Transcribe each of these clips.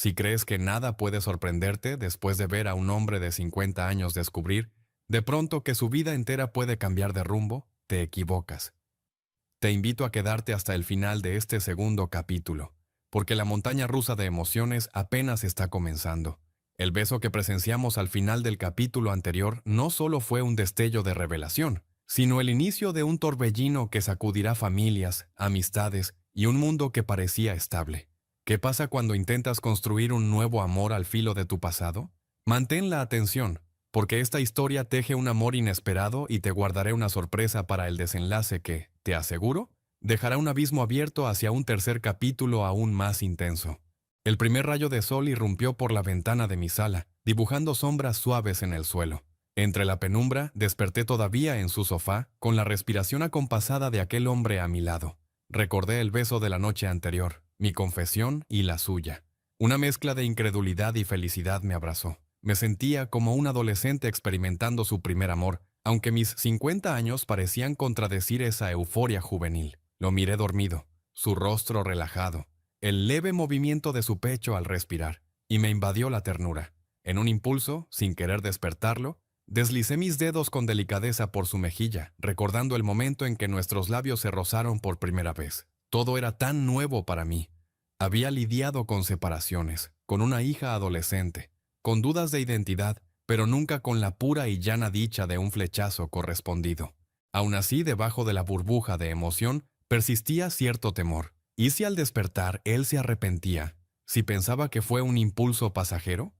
Si crees que nada puede sorprenderte después de ver a un hombre de 50 años descubrir, de pronto que su vida entera puede cambiar de rumbo, te equivocas. Te invito a quedarte hasta el final de este segundo capítulo, porque la montaña rusa de emociones apenas está comenzando. El beso que presenciamos al final del capítulo anterior no solo fue un destello de revelación, sino el inicio de un torbellino que sacudirá familias, amistades y un mundo que parecía estable. ¿Qué pasa cuando intentas construir un nuevo amor al filo de tu pasado? Mantén la atención, porque esta historia teje un amor inesperado y te guardaré una sorpresa para el desenlace que, te aseguro, dejará un abismo abierto hacia un tercer capítulo aún más intenso. El primer rayo de sol irrumpió por la ventana de mi sala, dibujando sombras suaves en el suelo. Entre la penumbra, desperté todavía en su sofá, con la respiración acompasada de aquel hombre a mi lado. Recordé el beso de la noche anterior, mi confesión y la suya. Una mezcla de incredulidad y felicidad me abrazó. Me sentía como un adolescente experimentando su primer amor, aunque mis 50 años parecían contradecir esa euforia juvenil. Lo miré dormido, su rostro relajado, el leve movimiento de su pecho al respirar, y me invadió la ternura. En un impulso, sin querer despertarlo, deslicé mis dedos con delicadeza por su mejilla, recordando el momento en que nuestros labios se rozaron por primera vez. Todo era tan nuevo para mí. Había lidiado con separaciones, con una hija adolescente, con dudas de identidad, pero nunca con la pura y llana dicha de un flechazo correspondido. Aún así, debajo de la burbuja de emoción, persistía cierto temor. ¿Y si al despertar él se arrepentía? ¿Si pensaba que fue un impulso pasajero?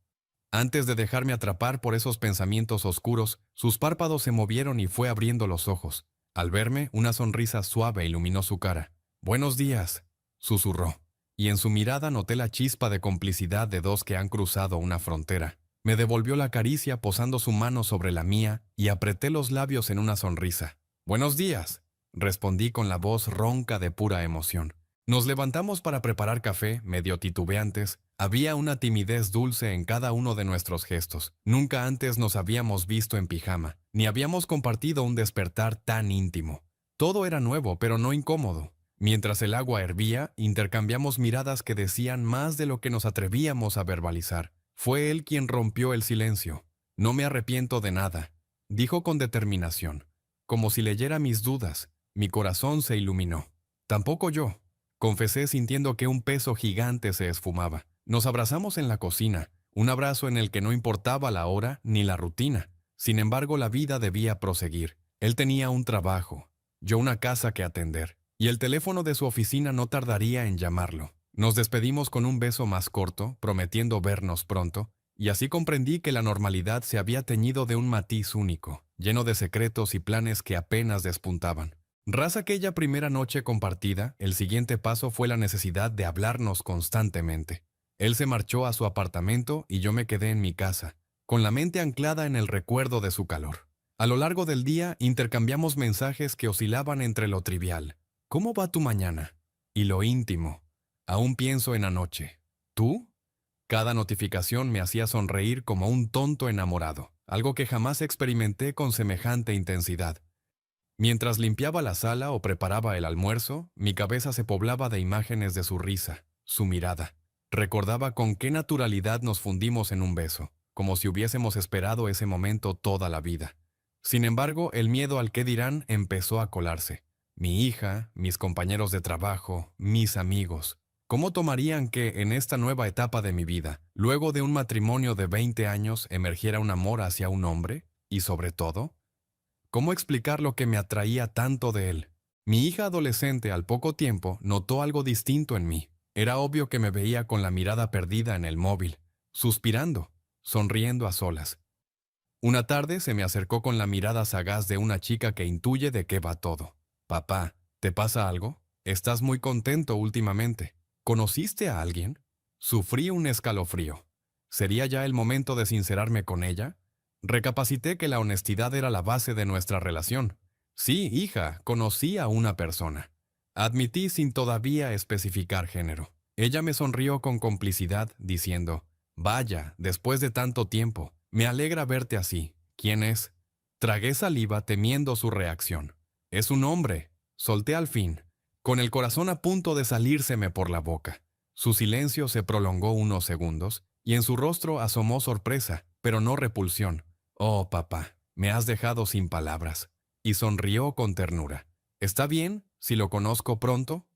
Antes de dejarme atrapar por esos pensamientos oscuros, sus párpados se movieron y fue abriendo los ojos. Al verme, una sonrisa suave iluminó su cara. «Buenos días», susurró, y en su mirada noté la chispa de complicidad de dos que han cruzado una frontera. Me devolvió la caricia posando su mano sobre la mía y apreté los labios en una sonrisa. «Buenos días», respondí con la voz ronca de pura emoción. Nos levantamos para preparar café, medio titubeantes. Había una timidez dulce en cada uno de nuestros gestos. Nunca antes nos habíamos visto en pijama, ni habíamos compartido un despertar tan íntimo. Todo era nuevo, pero no incómodo. Mientras el agua hervía, intercambiamos miradas que decían más de lo que nos atrevíamos a verbalizar. Fue él quien rompió el silencio. «No me arrepiento de nada», dijo con determinación. Como si leyera mis dudas, mi corazón se iluminó. «Tampoco yo», confesé sintiendo que un peso gigante se esfumaba. Nos abrazamos en la cocina, un abrazo en el que no importaba la hora ni la rutina. Sin embargo, la vida debía proseguir. Él tenía un trabajo, yo una casa que atender, y el teléfono de su oficina no tardaría en llamarlo. Nos despedimos con un beso más corto, prometiendo vernos pronto, y así comprendí que la normalidad se había teñido de un matiz único, lleno de secretos y planes que apenas despuntaban. Tras aquella primera noche compartida, el siguiente paso fue la necesidad de hablarnos constantemente. Él se marchó a su apartamento y yo me quedé en mi casa, con la mente anclada en el recuerdo de su calor. A lo largo del día intercambiamos mensajes que oscilaban entre lo trivial. «¿Cómo va tu mañana?» Y lo íntimo. «Aún pienso en anoche. ¿Tú?» Cada notificación me hacía sonreír como un tonto enamorado, algo que jamás experimenté con semejante intensidad. Mientras limpiaba la sala o preparaba el almuerzo, mi cabeza se poblaba de imágenes de su risa, su mirada. Recordaba con qué naturalidad nos fundimos en un beso, como si hubiésemos esperado ese momento toda la vida. Sin embargo, el miedo al qué dirán empezó a colarse. Mi hija, mis compañeros de trabajo, mis amigos. ¿Cómo tomarían que, en esta nueva etapa de mi vida, luego de un matrimonio de 20 años, emergiera un amor hacia un hombre? Y sobre todo, ¿cómo explicar lo que me atraía tanto de él? Mi hija adolescente al poco tiempo notó algo distinto en mí. Era obvio que me veía con la mirada perdida en el móvil, suspirando, sonriendo a solas. Una tarde se me acercó con la mirada sagaz de una chica que intuye de qué va todo. «Papá, ¿te pasa algo? Estás muy contento últimamente. ¿Conociste a alguien?» Sufrí un escalofrío. ¿Sería ya el momento de sincerarme con ella? Recapacité que la honestidad era la base de nuestra relación. «Sí, hija, conocí a una persona», admití sin todavía especificar género. Ella me sonrió con complicidad, diciendo: «Vaya, después de tanto tiempo, me alegra verte así. ¿Quién es?» Tragué saliva temiendo su reacción. «Es un hombre», solté al fin, con el corazón a punto de salírseme por la boca. Su silencio se prolongó unos segundos, y en su rostro asomó sorpresa, pero no repulsión. «Oh, papá, me has dejado sin palabras». Y sonrió con ternura. «¿Está bien si lo conozco pronto?»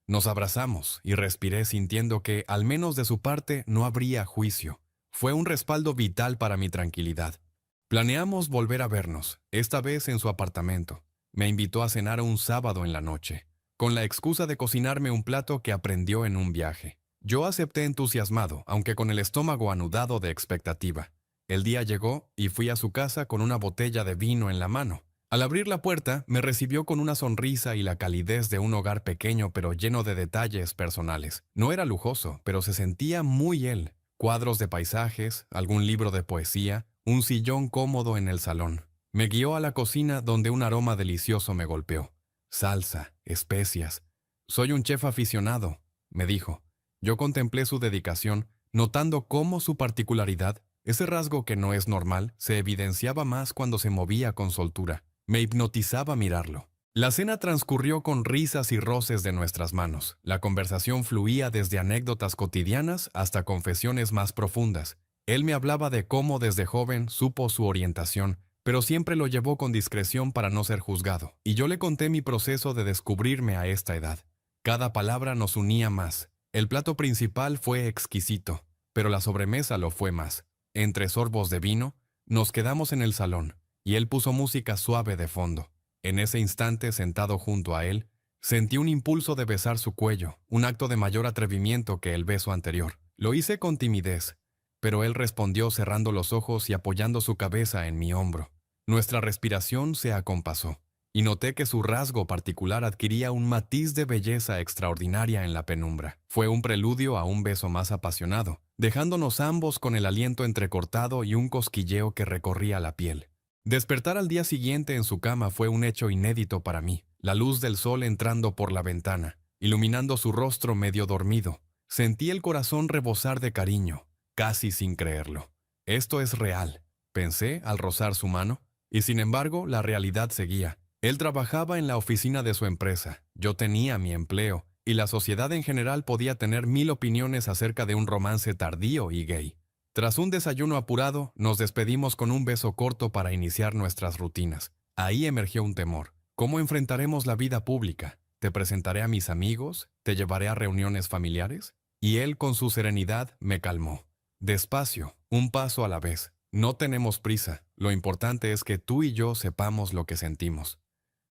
Nos abrazamos y respiré sintiendo que, al menos de su parte, no habría juicio. Fue un respaldo vital para mi tranquilidad. Planeamos volver a vernos, esta vez en su apartamento. Me invitó a cenar un sábado en la noche, con la excusa de cocinarme un plato que aprendió en un viaje. Yo acepté entusiasmado, aunque con el estómago anudado de expectativa. El día llegó y fui a su casa con una botella de vino en la mano. Al abrir la puerta, me recibió con una sonrisa y la calidez de un hogar pequeño pero lleno de detalles personales. No era lujoso, pero se sentía muy él. Cuadros de paisajes, algún libro de poesía, un sillón cómodo en el salón. Me guió a la cocina donde un aroma delicioso me golpeó. Salsa, especias. «Soy un chef aficionado», me dijo. Yo contemplé su dedicación, notando cómo su particularidad, ese rasgo que no es normal, se evidenciaba más cuando se movía con soltura. Me hipnotizaba mirarlo. La cena transcurrió con risas y roces de nuestras manos. La conversación fluía desde anécdotas cotidianas hasta confesiones más profundas. Él me hablaba de cómo desde joven supo su orientación, pero siempre lo llevó con discreción para no ser juzgado. Y yo le conté mi proceso de descubrirme a esta edad. Cada palabra nos unía más. El plato principal fue exquisito, pero la sobremesa lo fue más. Entre sorbos de vino, nos quedamos en el salón, y él puso música suave de fondo. En ese instante, sentado junto a él, sentí un impulso de besar su cuello, un acto de mayor atrevimiento que el beso anterior. Lo hice con timidez, pero él respondió cerrando los ojos y apoyando su cabeza en mi hombro. Nuestra respiración se acompasó, y noté que su rasgo particular adquiría un matiz de belleza extraordinaria en la penumbra. Fue un preludio a un beso más apasionado, dejándonos ambos con el aliento entrecortado y un cosquilleo que recorría la piel. Despertar al día siguiente en su cama fue un hecho inédito para mí. La luz del sol entrando por la ventana, iluminando su rostro medio dormido. Sentí el corazón rebosar de cariño, casi sin creerlo. «Esto es real», pensé al rozar su mano, y sin embargo la realidad seguía. Él trabajaba en la oficina de su empresa, yo tenía mi empleo, y la sociedad en general podía tener 1000 opiniones acerca de un romance tardío y gay. Tras un desayuno apurado, nos despedimos con un beso corto para iniciar nuestras rutinas. Ahí emergió un temor. ¿Cómo enfrentaremos la vida pública? ¿Te presentaré a mis amigos? ¿Te llevaré a reuniones familiares? Y él, con su serenidad, me calmó. «Despacio, un paso a la vez. No tenemos prisa. Lo importante es que tú y yo sepamos lo que sentimos».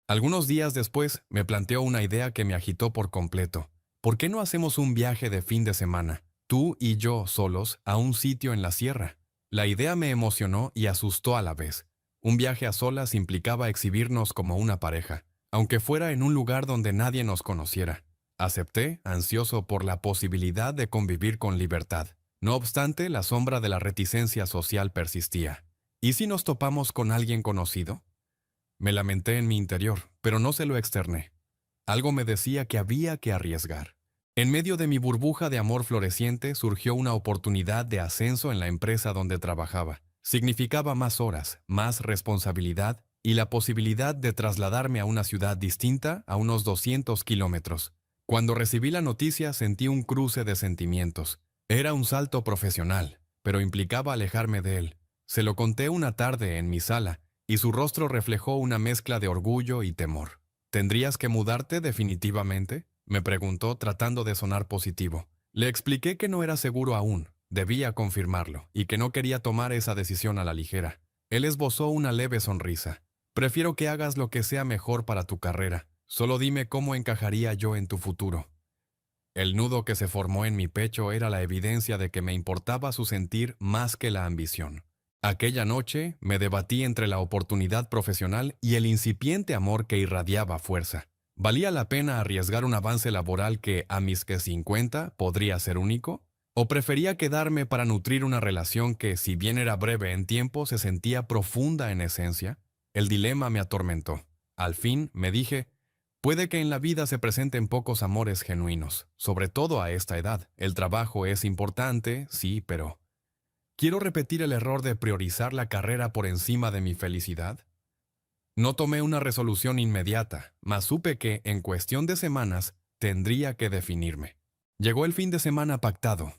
Algunos días después, me planteó una idea que me agitó por completo. ¿Por qué no hacemos un viaje de fin de semana, tú y yo solos, a un sitio en la sierra? La idea me emocionó y asustó a la vez. Un viaje a solas implicaba exhibirnos como una pareja, aunque fuera en un lugar donde nadie nos conociera. Acepté, ansioso por la posibilidad de convivir con libertad. No obstante, la sombra de la reticencia social persistía. ¿Y si nos topamos con alguien conocido? Me lamenté en mi interior, pero no se lo externé. Algo me decía que había que arriesgar. En medio de mi burbuja de amor floreciente surgió una oportunidad de ascenso en la empresa donde trabajaba. Significaba más horas, más responsabilidad y la posibilidad de trasladarme a una ciudad distinta a unos 200 kilómetros. Cuando recibí la noticia sentí un cruce de sentimientos. Era un salto profesional, pero implicaba alejarme de él. Se lo conté una tarde en mi sala, y su rostro reflejó una mezcla de orgullo y temor. «¿Tendrías que mudarte definitivamente?», me preguntó tratando de sonar positivo. Le expliqué que no era seguro aún, debía confirmarlo, y que no quería tomar esa decisión a la ligera. Él esbozó una leve sonrisa. «Prefiero que hagas lo que sea mejor para tu carrera. Solo dime cómo encajaría yo en tu futuro». El nudo que se formó en mi pecho era la evidencia de que me importaba su sentir más que la ambición. Aquella noche me debatí entre la oportunidad profesional y el incipiente amor que irradiaba fuerza. ¿Valía la pena arriesgar un avance laboral que, a mis 50, podría ser único? ¿O prefería quedarme para nutrir una relación que, si bien era breve en tiempo, se sentía profunda en esencia? El dilema me atormentó. Al fin, me dije, puede que en la vida se presenten pocos amores genuinos, sobre todo a esta edad. El trabajo es importante, sí, pero ¿quiero repetir el error de priorizar la carrera por encima de mi felicidad? No tomé una resolución inmediata, mas supe que, en cuestión de semanas, tendría que definirme. Llegó el fin de semana pactado.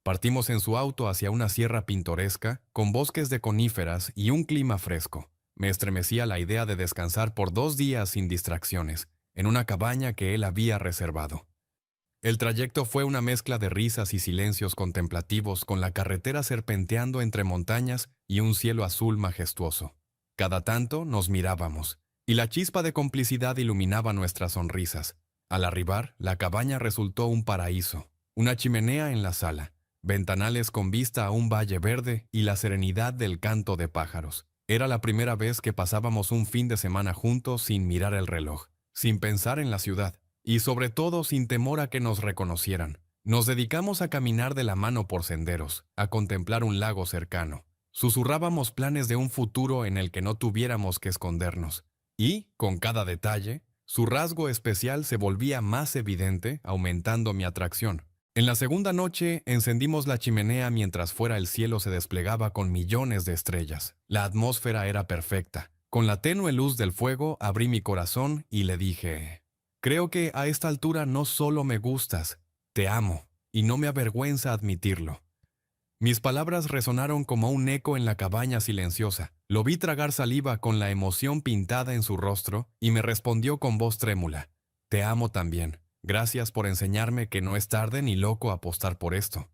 Partimos en su auto hacia una sierra pintoresca, con bosques de coníferas y un clima fresco. Me estremecía la idea de descansar por 2 días sin distracciones, en una cabaña que él había reservado. El trayecto fue una mezcla de risas y silencios contemplativos, con la carretera serpenteando entre montañas y un cielo azul majestuoso. Cada tanto nos mirábamos, y la chispa de complicidad iluminaba nuestras sonrisas. Al arribar, la cabaña resultó un paraíso. Una chimenea en la sala, ventanales con vista a un valle verde y la serenidad del canto de pájaros. Era la primera vez que pasábamos un fin de semana juntos sin mirar el reloj, sin pensar en la ciudad, y sobre todo sin temor a que nos reconocieran. Nos dedicamos a caminar de la mano por senderos, a contemplar un lago cercano. Susurrábamos planes de un futuro en el que no tuviéramos que escondernos. Y, con cada detalle, su rasgo especial se volvía más evidente, aumentando mi atracción. En la segunda noche encendimos la chimenea mientras fuera el cielo se desplegaba con millones de estrellas. La atmósfera era perfecta. Con la tenue luz del fuego abrí mi corazón y le dije: creo que a esta altura no solo me gustas, te amo, y no me avergüenza admitirlo. Mis palabras resonaron como un eco en la cabaña silenciosa. Lo vi tragar saliva con la emoción pintada en su rostro y me respondió con voz trémula: te amo también. Gracias por enseñarme que no es tarde ni loco apostar por esto.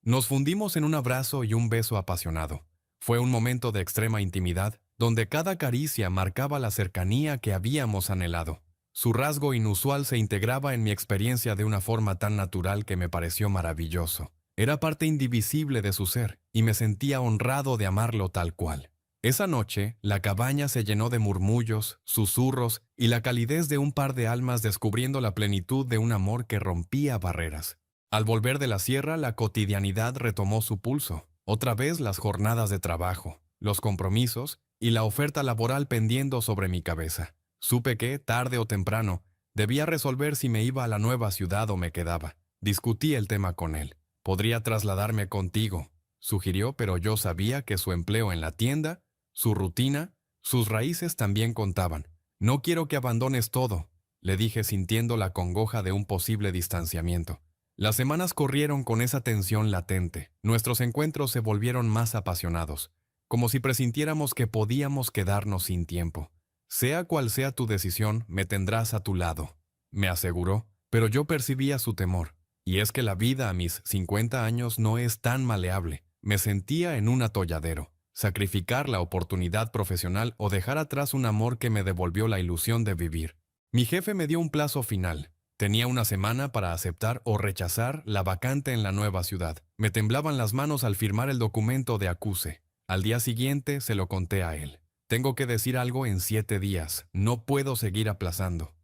Nos fundimos en un abrazo y un beso apasionado. Fue un momento de extrema intimidad, donde cada caricia marcaba la cercanía que habíamos anhelado. Su rasgo inusual se integraba en mi experiencia de una forma tan natural que me pareció maravilloso. Era parte indivisible de su ser, y me sentía honrado de amarlo tal cual. Esa noche, la cabaña se llenó de murmullos, susurros y la calidez de un par de almas descubriendo la plenitud de un amor que rompía barreras. Al volver de la sierra, la cotidianidad retomó su pulso. Otra vez las jornadas de trabajo, los compromisos y la oferta laboral pendiendo sobre mi cabeza. Supe que, tarde o temprano, debía resolver si me iba a la nueva ciudad o me quedaba. Discutí el tema con él. Podría trasladarme contigo, sugirió, pero yo sabía que su empleo en la tienda, su rutina, sus raíces también contaban. No quiero que abandones todo, le dije sintiendo la congoja de un posible distanciamiento. Las semanas corrieron con esa tensión latente. Nuestros encuentros se volvieron más apasionados, como si presintiéramos que podíamos quedarnos sin tiempo. Sea cual sea tu decisión, me tendrás a tu lado, me aseguró, pero yo percibía su temor. Y es que la vida a mis 50 años no es tan maleable. Me sentía en un atolladero. Sacrificar la oportunidad profesional o dejar atrás un amor que me devolvió la ilusión de vivir. Mi jefe me dio un plazo final. Tenía una semana para aceptar o rechazar la vacante en la nueva ciudad. Me temblaban las manos al firmar el documento de acuse. Al día siguiente se lo conté a él. Tengo que decir algo en 7 días. No puedo seguir aplazando.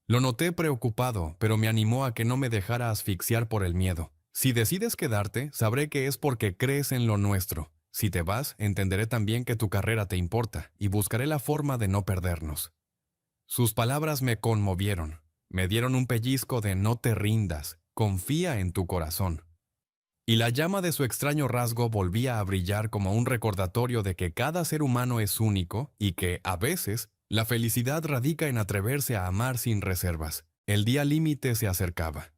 Lo noté preocupado, pero me animó a que no me dejara asfixiar por el miedo. Si decides quedarte, sabré que es porque crees en lo nuestro. Si te vas, entenderé también que tu carrera te importa y buscaré la forma de no perdernos. Sus palabras me conmovieron. Me dieron un pellizco de no te rindas, confía en tu corazón. Y la llama de su extraño rasgo volvía a brillar como un recordatorio de que cada ser humano es único y que, a veces, la felicidad radica en atreverse a amar sin reservas. El día límite se acercaba.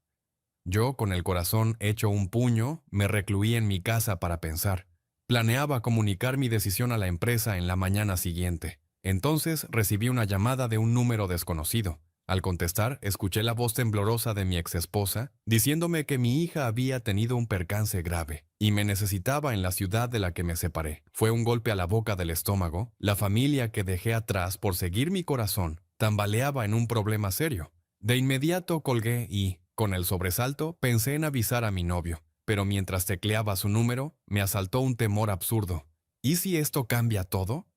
Yo, con el corazón hecho un puño, me recluí en mi casa para pensar. Planeaba comunicar mi decisión a la empresa en la mañana siguiente. Entonces recibí una llamada de un número desconocido. Al contestar, escuché la voz temblorosa de mi exesposa, diciéndome que mi hija había tenido un percance grave y me necesitaba en la ciudad de la que me separé. Fue un golpe a la boca del estómago. La familia que dejé atrás por seguir mi corazón tambaleaba en un problema serio. De inmediato colgué y, con el sobresalto, pensé en avisar a mi novio. Pero mientras tecleaba su número, me asaltó un temor absurdo. ¿Y si esto cambia todo?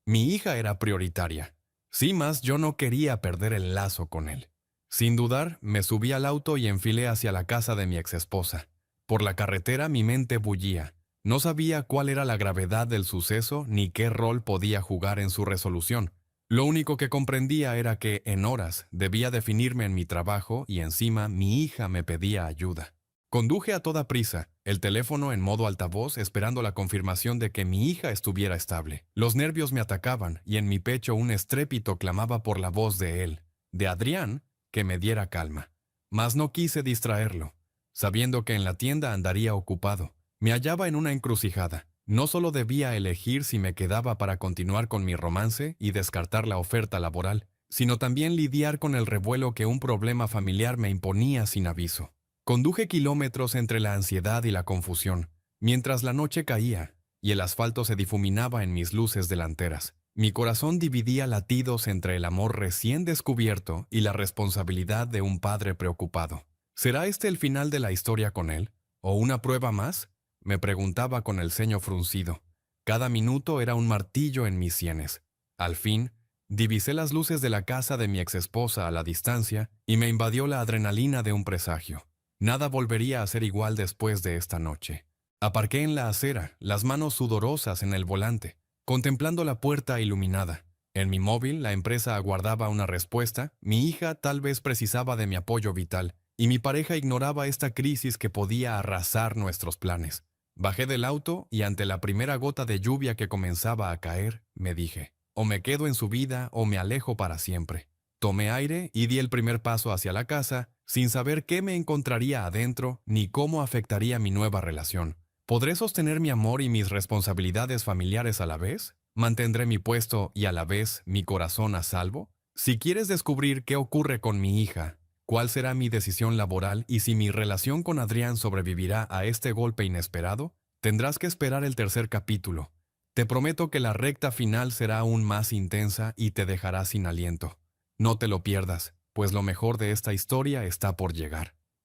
Mi hija era prioritaria. Sí, más yo no quería perder el lazo con él. Sin dudar, me subí al auto y enfilé hacia la casa de mi exesposa. Por la carretera mi mente bullía. No sabía cuál era la gravedad del suceso ni qué rol podía jugar en su resolución. Lo único que comprendía era que, en horas, debía definirme en mi trabajo y encima mi hija me pedía ayuda. Conduje a toda prisa, el teléfono en modo altavoz esperando la confirmación de que mi hija estuviera estable. Los nervios me atacaban y en mi pecho un estrépito clamaba por la voz de él, de Adrián, que me diera calma. Mas no quise distraerlo. sabiendo que en la tienda andaría ocupado. Me hallaba en una encrucijada. No solo debía elegir si me quedaba para continuar con mi romance y descartar la oferta laboral, sino también lidiar con el revuelo que un problema familiar me imponía sin aviso. Conduje kilómetros entre la ansiedad y la confusión, mientras la noche caía y el asfalto se difuminaba en mis luces delanteras. Mi corazón dividía latidos entre el amor recién descubierto y la responsabilidad de un padre preocupado. ¿Será este el final de la historia con él? ¿O una prueba más? Me preguntaba con el ceño fruncido. Cada minuto era un martillo en mis sienes. Al fin, divisé las luces de la casa de mi exesposa a la distancia y me invadió la adrenalina de un presagio. Nada volvería a ser igual después de esta noche. Aparqué en la acera, las manos sudorosas en el volante, contemplando la puerta iluminada. En mi móvil, la empresa aguardaba una respuesta, mi hija tal vez precisaba de mi apoyo vital, y mi pareja ignoraba esta crisis que podía arrasar nuestros planes. Bajé del auto y ante la primera gota de lluvia que comenzaba a caer, me dije, o me quedo en su vida o me alejo para siempre. Tomé aire y di el primer paso hacia la casa, sin saber qué me encontraría adentro ni cómo afectaría mi nueva relación. ¿Podré sostener mi amor y mis responsabilidades familiares a la vez? ¿Mantendré mi puesto y a la vez mi corazón a salvo? Si quieres descubrir qué ocurre con mi hija, cuál será mi decisión laboral y si mi relación con Adrián sobrevivirá a este golpe inesperado, tendrás que esperar el tercer capítulo. Te prometo que la recta final será aún más intensa y te dejará sin aliento. No te lo pierdas, pues lo mejor de esta historia está por llegar.